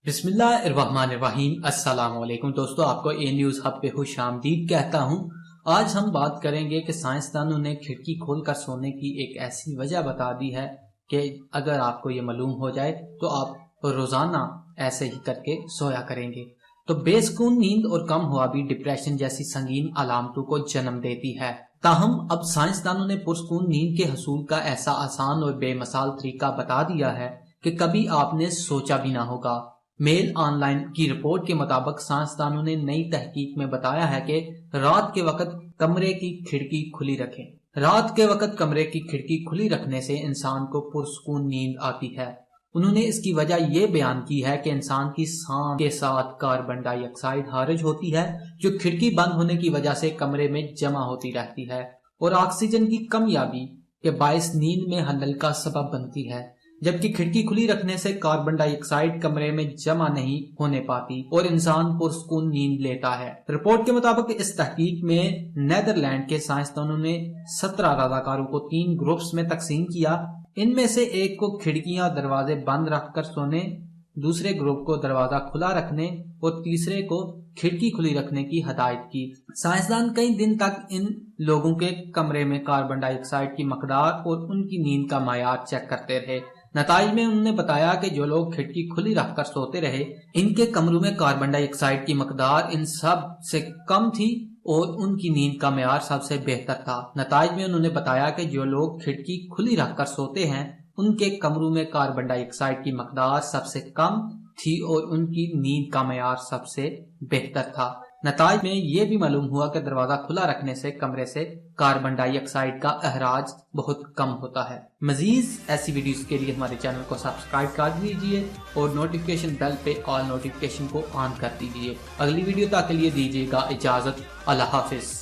بسم اللہ الرحمن الرحیم۔ السلام علیکم دوستو، آپ کو اے نیوز ہب پہ خوش آمدید کہتا ہوں۔ آج ہم بات کریں گے کہ سائنسدانوں نے کھڑکی کھول کر سونے کی ایک ایسی وجہ بتا دی ہے کہ اگر آپ کو یہ معلوم ہو جائے تو آپ روزانہ ایسے ہی کر کے سویا کریں گے تو بے سکون نیند اور کم خوابی ڈپریشن جیسی سنگین علامتوں کو جنم دیتی ہے۔ تاہم اب سائنسدانوں نے پرسکون نیند کے حصول کا ایسا آسان اور بے مثال طریقہ بتا دیا ہے کہ کبھی آپ نے سوچا بھی نہ ہوگا۔ میل آن لائن کی رپورٹ کے مطابق سائنسدانوں نے نئی تحقیق میں بتایا ہے کہ رات کے وقت کمرے کی کھڑکی کھلی رکھیں۔ رات کے وقت کمرے کی کھڑکی کھلی رکھنے سے انسان کو پرسکون نیند آتی ہے۔ انہوں نے اس کی وجہ یہ بیان کی ہے کہ انسان کی سانس کے ساتھ کاربن ڈائی آکسائڈ خارج ہوتی ہے جو کھڑکی بند ہونے کی وجہ سے کمرے میں جمع ہوتی رہتی ہے اور آکسیجن کی کمیابی کے باعث نیند میں خلل کا سبب بنتی ہے، جبکہ کھڑکی کھلی رکھنے سے کاربن ڈائی آکسائڈ کمرے میں جمع نہیں ہونے پاتی اور انسان پرسکون نیند لیتا ہے۔ رپورٹ کے مطابق اس تحقیق میں نیدرلینڈ کے سائنسدانوں نے 17 رضاکاروں کو 3 گروپس میں تقسیم کیا۔ ان میں سے ایک کو کھڑکیاں دروازے بند رکھ کر سونے، دوسرے گروپ کو دروازہ کھلا رکھنے اور تیسرے کو کھڑکی کھلی رکھنے کی ہدایت کی۔ سائنسدان کئی دن تک ان لوگوں کے کمرے میں کاربن ڈائی آکسائڈ کی مقدار اور ان کی نیند کا معیار چیک کرتے رہے۔ نتائج میں انہوں نے بتایا کہ جو لوگ کھڑکی کھلی رکھ کر سوتے رہے ان کے کمروں میں کاربن ڈائی آکسائڈ کی مقدار ان سب سے کم تھی اور ان کی نیند کا معیار سب سے بہتر تھا۔ نتائج میں انہوں نے بتایا کہ جو لوگ کھڑکی کھلی رکھ کر سوتے ہیں ان کے کمروں میں کاربن ڈائی آکسائڈ کی مقدار سب سے کم تھی اور ان کی نیند کا معیار سب سے بہتر تھا۔ نتائج میں یہ بھی معلوم ہوا کہ دروازہ کھلا رکھنے سے کمرے سے کاربن ڈائی آکسائڈ کا اخراج بہت کم ہوتا ہے۔ مزید ایسی ویڈیوز کے لیے ہمارے چینل کو سبسکرائب کر دیجئے اور نوٹیفیکیشن بیل پہ آل نوٹیفیکیشن کو آن کر دیجئے۔ اگلی ویڈیو تک کے لیے دیجیے گا اجازت۔ اللہ حافظ۔